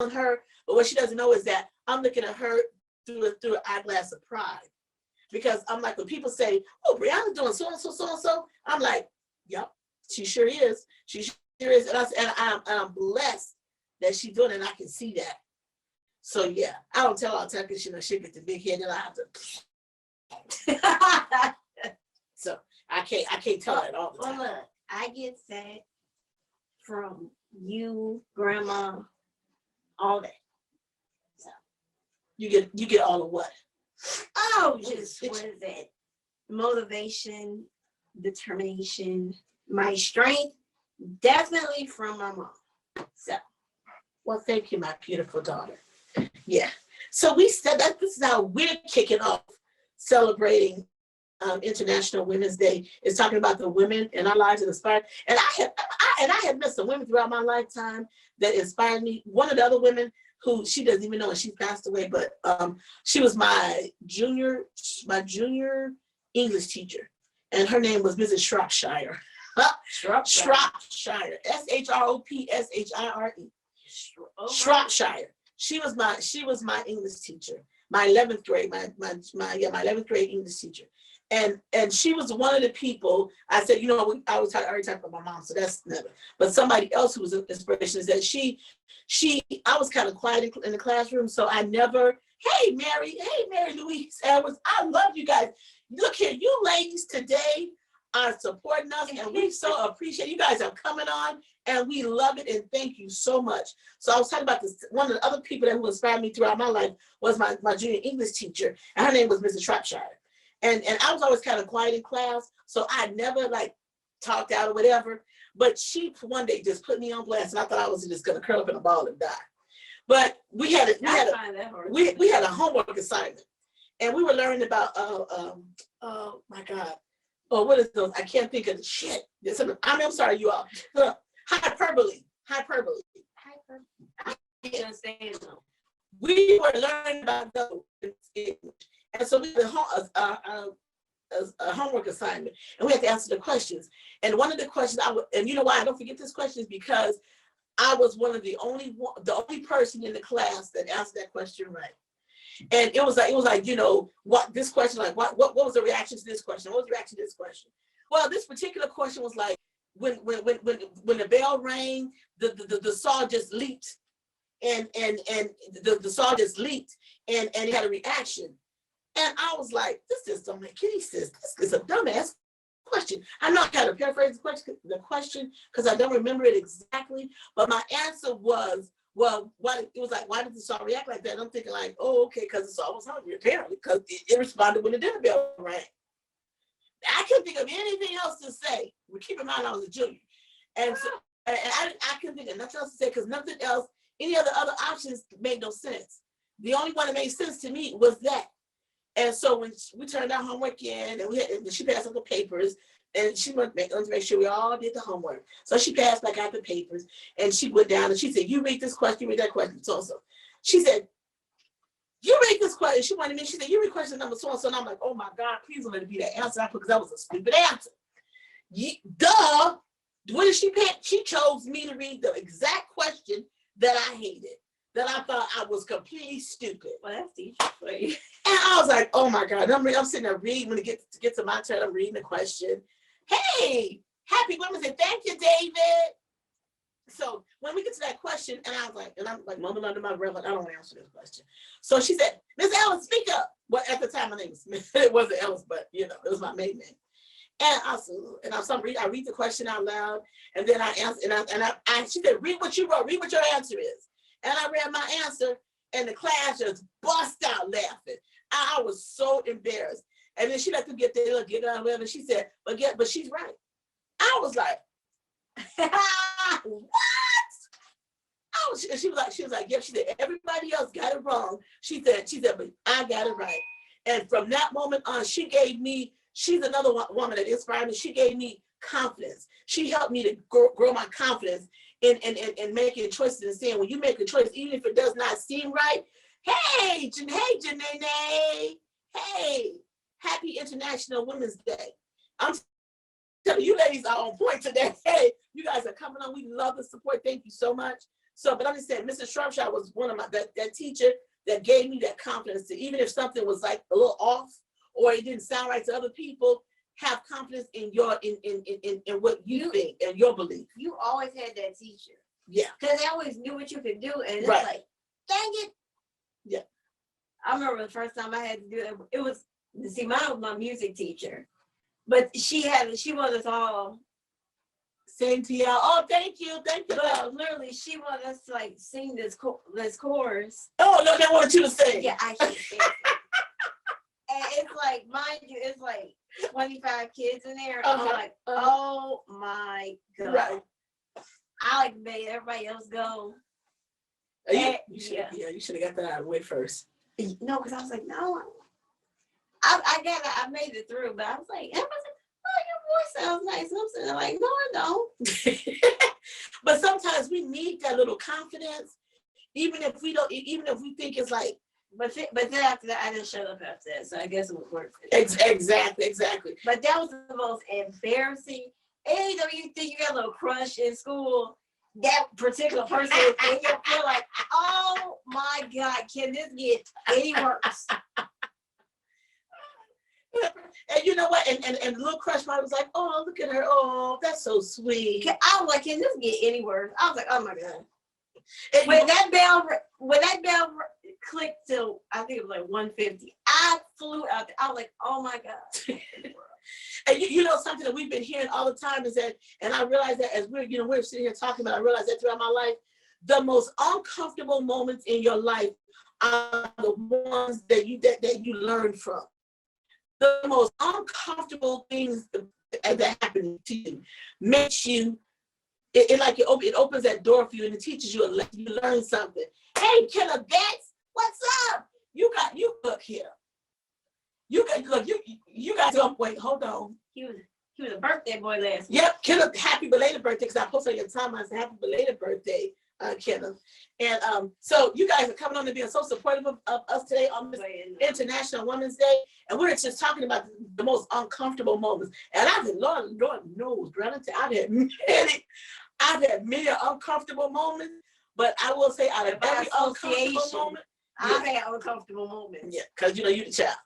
on her, but what she doesn't know is that I'm looking at her through an eyeglass of pride. Because I'm like, when people say, oh, Brianna's doing so and so, so and so, I'm like, yep, she sure is. She sure is. And I'm blessed that she's doing it, and I can see that. So yeah, I don't tell her all the time because she'll get the big head and I have to. So I can't tell her it all the time. Well, look, I get that from you, grandma, all that. So you get all of what? oh, just what is that? Motivation, determination, my strength, definitely from my mom. So well, thank you, my beautiful daughter. Yeah. So we said that this is how we're kicking off celebrating International Women's Day. Is talking about the women in our lives that inspired. And I have met some women throughout my lifetime that inspired me. One of the other women who she doesn't even know, and she passed away, but she was my junior English teacher, and her name was Mrs. Shropshire. Shropshire. Shropshire. Shropshire. She was my English teacher, my 11th grade, my 11th grade English teacher. And she was one of the people I said, I already talked about my mom, so that's never. But somebody else who was an inspiration is that I was kind of quiet in the classroom, so I never, hey Mary Louise Edwards, I love you guys. Look here, you ladies today are supporting us, and we so appreciate you guys are coming on, and we love it, and thank you so much. So I was talking about this. One of the other people who inspired me throughout my life was my junior English teacher, and her name was Mrs. Shropshire. And I was always kind of quiet in class, so I never talked out or whatever. But she one day just put me on blast, and I thought I was just gonna curl up in a ball and die. But we had a homework assignment, and we were learning about oh my God, what is those? I can't think of the shit. I'm sorry, you all. Hyperbole. We were learning about those in English. And so we had a homework assignment, and we had to answer the questions. And one of the questions and you know why I don't forget this question is because I was one of the only person in the class that answered that question right. And it was like what this question, like what was the reaction to this question? What was the reaction to this question? Well, this particular question was like when the bell rang, the saw just leaped, and the saw just leaped, and it had a reaction. And I was like, this just don't make any sense. This is a dumbass question. I know I kind of paraphrased the question because I don't remember it exactly, but my answer was, well, why did the saw react like that? And I'm thinking like, oh, okay, because the saw was hungry, apparently, because it responded when the dinner bell rang. I couldn't think of anything else to say. But keep in mind, I was a junior. And so I couldn't think of nothing else to say because nothing else, any of the other options made no sense. The only one that made sense to me was that. And so when we turned our homework in, and she passed out the papers, and she wanted to make sure we all did the homework. So she passed back out the papers, and she went down and she said, "You read this question, you read that question, so and so." She said, "You read this question." She wanted me. She said, "You read question number so and so." And I'm like, "Oh my God, please don't let it be that answer," because that was a stupid answer. Duh. What did she pick? She chose me to read the exact question that I hated, that I thought I was completely stupid. Well, that's teacher for you. And I was like, oh my God, I'm sitting there reading. When it gets to my turn, I'm reading the question. Hey, happy Women's Day. Thank you, David. So when we get to that question, and I'm like mumbling under my breath, like, I don't want to answer this question. So she said, "Miss Ellis, speak up." Well, at the time, my name was Smith. It wasn't Ellis, but it was my maiden name. And I read the question out loud, and then I answer, and she said, "Read what you wrote. Read what your answer is." And I read my answer, and the class just bust out laughing. I was so embarrassed. And then she let them get there, get on whatever. She said, but she's right. I was like, what? She was like, yeah. She said, everybody else got it wrong. She said, but I got it right. And from that moment on, she's another woman that inspired me. She gave me confidence. She helped me to grow my confidence in making choices and saying, when you make a choice, even if it does not seem right, hey, Janae, hey, happy International Women's Day. I'm telling you ladies are on point today. Hey, you guys are coming on. We love the support. Thank you so much. So, but I'm just saying, Mrs. Shrubshaw was one of my, that teacher that gave me that confidence to, even if something was like a little off or it didn't sound right to other people, have confidence in in what you think and your belief. You always had that teacher. Yeah. Because they always knew what you could do. And it's Right. like, dang it. Yeah. I remember the first time I had to do it. It was, see, mine was my music teacher. But she wanted us all. Same to y'all. Oh, thank you. But literally, she wanted us to like sing this chorus. Oh, no, they wanted you to sing. Yeah, I can't sing. And it's like, mind you, it's like 25 kids in there. I'm like, oh my God. Right. I like made everybody else go. You should have got that out of the way first. No, because I was like, no. I made it through, but I was like, everybody's like, oh, your voice sounds nice. And I'm sitting there like, no, I don't. But sometimes we need that little confidence, even if we think it's like. But then after that, I didn't shut up after that, so I guess it was worth it. Exactly. But that was the most embarrassing. Anytime you think you got a little crush in school, that particular person, and you feel like, oh my God, can this get any worse? And you know what? And little crush mom was like, oh, look at her. Oh, that's so sweet. I was like, can this get any worse? I was like, oh my God. And When that bell clicked till I think it was like 150, I flew out there. I was like, oh my God. And you know something that we've been hearing all the time is that, and I realize that as we're sitting here talking about, I realize that throughout my life, the most uncomfortable moments in your life are the ones that you learn from. The most uncomfortable things that happen to you makes you, it opens that door for you and it teaches you you learn something. Hey, Killer Betts, what's up? You look here. You got to wait, hold on. He was a birthday boy last week. Yep, Killer, happy belated birthday, because I posted on your timeline, I said happy belated birthday, Killer. And so you guys are coming on to being so supportive of us today on this International Women's Day. And we're just talking about the most uncomfortable moments. And I've had, Lord knows, brother, I've had many uncomfortable moments, but I will say out of every uncomfortable moment, I've had uncomfortable moments. Yeah, because you're the child.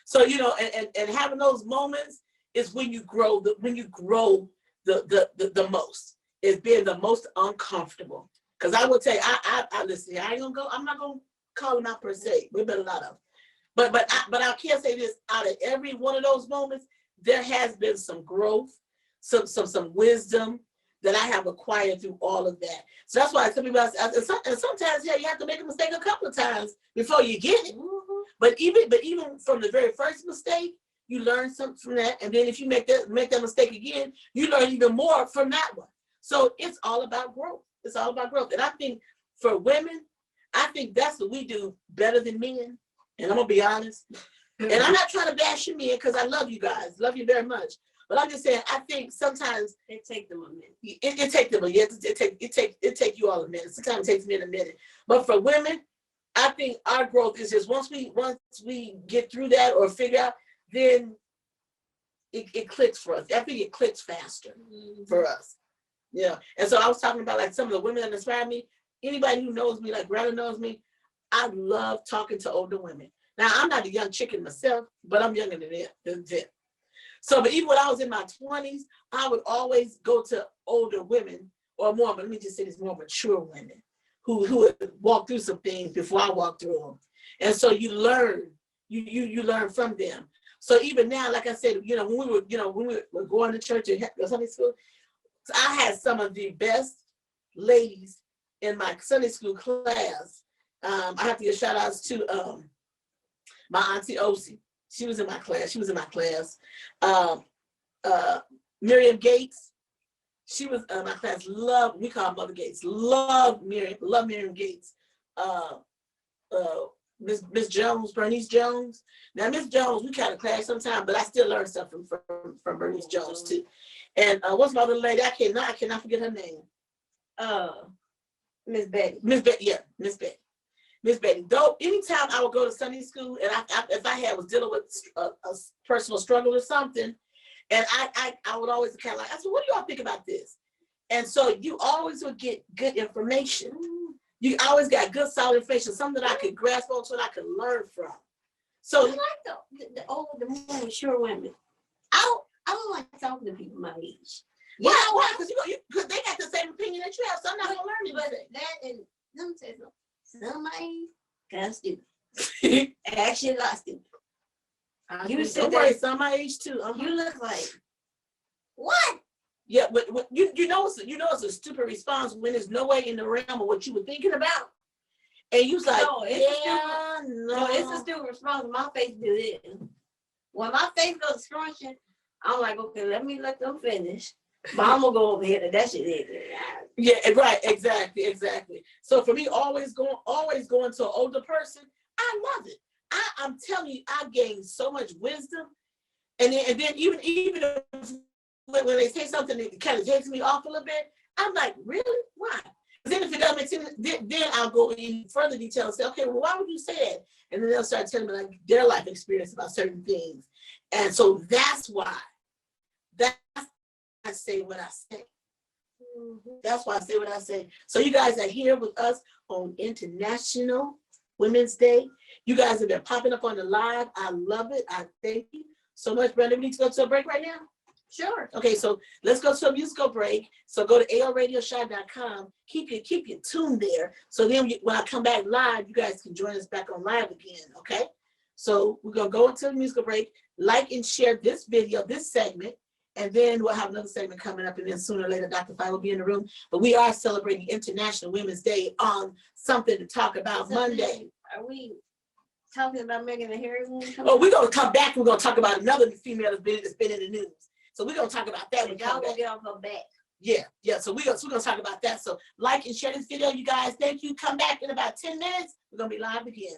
So, and having those moments is when you grow the most, is being the most uncomfortable. Because I will tell you, I listen, I'm not gonna call them out per se. We've been a lot of them. But I can't say this, out of every one of those moments, there has been some growth, some wisdom that I have acquired through all of that. So that's why I tell people, and sometimes, yeah, you have to make a mistake a couple of times before you get it. Mm-hmm. But even from the very first mistake, you learn something from that. And then if you make that mistake again, you learn even more from that one. So it's all about growth. It's all about growth. And I think for women, I think that's what we do better than men. And I'm gonna be honest. And I'm not trying to bash you men, because I love you guys, love you very much. But I'm just saying, I think sometimes it take them a minute. It take them a minute. It take you all a minute. Sometimes it takes men a minute. But for women, I think our growth is just once we get through that or figure out, then it clicks for us. I think it clicks faster for us. Yeah. And so I was talking about like some of the women that inspire me. Anybody who knows me, like Greta knows me, I love talking to older women. Now, I'm not a young chicken myself, but I'm younger than them. So, but even when I was in my 20s, I would always go to older women, or more, but let me just say this, more mature women who would walk through some things before I walked through them. And so you learn, you learn from them. So even now, like I said, when we were going to church and Sunday school, so I had some of the best ladies in my Sunday school class. I have to give shout outs to my auntie Osi. She was in my class. Miriam Gates, she was in my class. We call her Mother Gates. Love Miriam Gates. Miss Jones, Bernice Jones. Now, Miss Jones, we kind of clash sometimes, but I still learn something from Bernice Jones too. And what's my other lady? I cannot forget her name. Miss Betty. Miss Betty. Though, anytime I would go to Sunday school, and if I was dealing with a personal struggle or something, and I would always kind of like, I said, what do y'all think about this? And so you always would get good information. You always got good, solid information, something that I could grasp onto and I could learn from. I So like the older, the more mature women. I don't like talking to people my age. yeah, why? Because they got the same opinion that you have, so I'm not gonna learn But anything. that and let me tell you something. Somebody kind of stupid. Actually, a lot stupid. You said Don't worry, some my age too. You look like what? Yeah, but you know it's a stupid response when there's no way in the realm of what you were thinking about, and you was like, No, it's a stupid response. My face do this. When my face goes scrunching, I'm like, okay, let them finish. But I'm gonna go over here to that shit is. Yeah, right, exactly. So for me, always going to an older person, I love it. I'm telling you, I gained so much wisdom, and then even if, when they say something that kind of takes me off a little bit, I'm like, really? Why? Then if it doesn't make sense, then I'll go in further detail and say, okay, well, why would you say it? And then they'll start telling me like their life experience about certain things, and so that's why. I say what I say. That's why I say what I say. So you guys are here with us on International Women's Day. You guys have been popping up on the live. I love it. I thank you so much. Brenda, we need to go to a break right now? Sure. Okay, so let's go to a musical break. So go to alradioshy.com. Keep you tuned there. So then when I come back live, you guys can join us back on live again, okay? So we're going to go into a musical break. Like and share this video, this segment. And then we'll have another segment coming up, and then sooner or later, Dr. Fye will be in the room. But we are celebrating International Women's Day on something to talk about Monday. Are we talking about Meghan and Harry? Oh, we're going to come back. We're going to talk about another female that's been in the news. So we're going to talk about that. Y'all gonna get off her back. Yeah. So we're going to talk about that. So like and share this video, you guys. Thank you. Come back in about 10 minutes. We're going to be live again.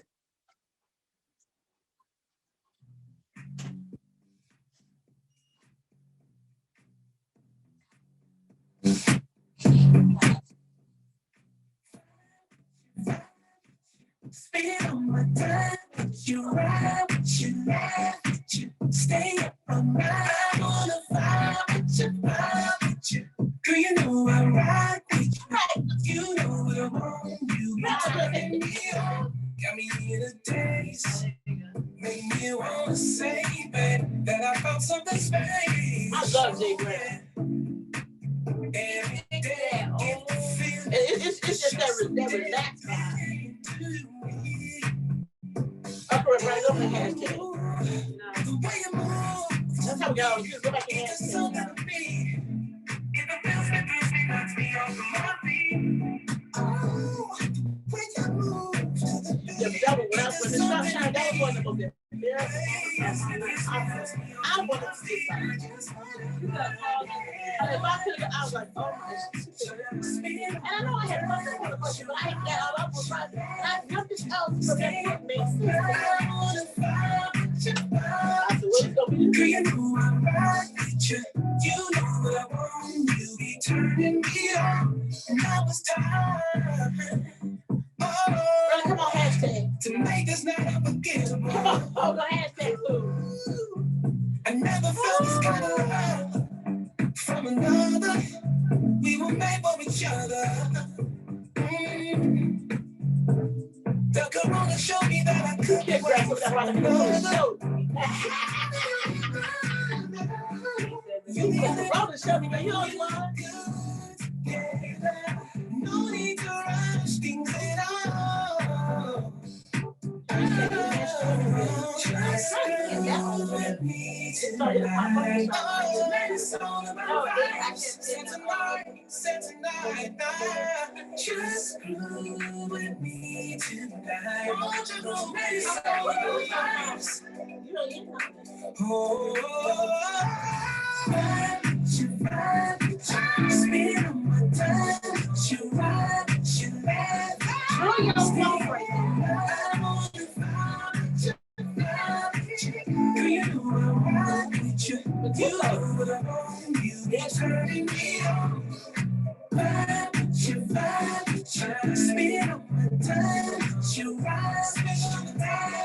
Spend all my time with you, ride with you, laugh with you, stay up all night. I wanna vibe with you. Girl, you know I ride with you. You know what I want. You turn me on, got me in a daze. Make me wanna say, babe, that I found something special. I love Jay Grant. Every day, it's just that relaxed vibe. Upper right over the hashtag. That's how we go. Just go back and hashtag. Yeah, but that was when the sun shined, that was one of them. I wanted to see something. If I could have, I was like, oh my gosh. And I know I had fun with the question, but I ain't got all up with my nothing else for that would make sense. I said, what is gonna be? Girl, you know I'm right with you. You know what I want. You be turning me on. And now it's time. Oh, come on, hashtag. To make this night unforgettable. Come on, go hashtag food. I never felt this kind of love from another. We were made for each other. The corona showed me that I could get right with that. You need the corona showed me that you don't want. No need to rush things at all. Just let me tonight. It's all about vibes. Set tonight. Just groove with me tonight. Won't you groove me? It's all about vibes. Oh, spend all my time. You ride, you laugh. Throw your phone right now. Girl, you know I ride with you. But you know what I want. You be turning me on. Vibe with you. Spend all my time. You ride, spend all the time.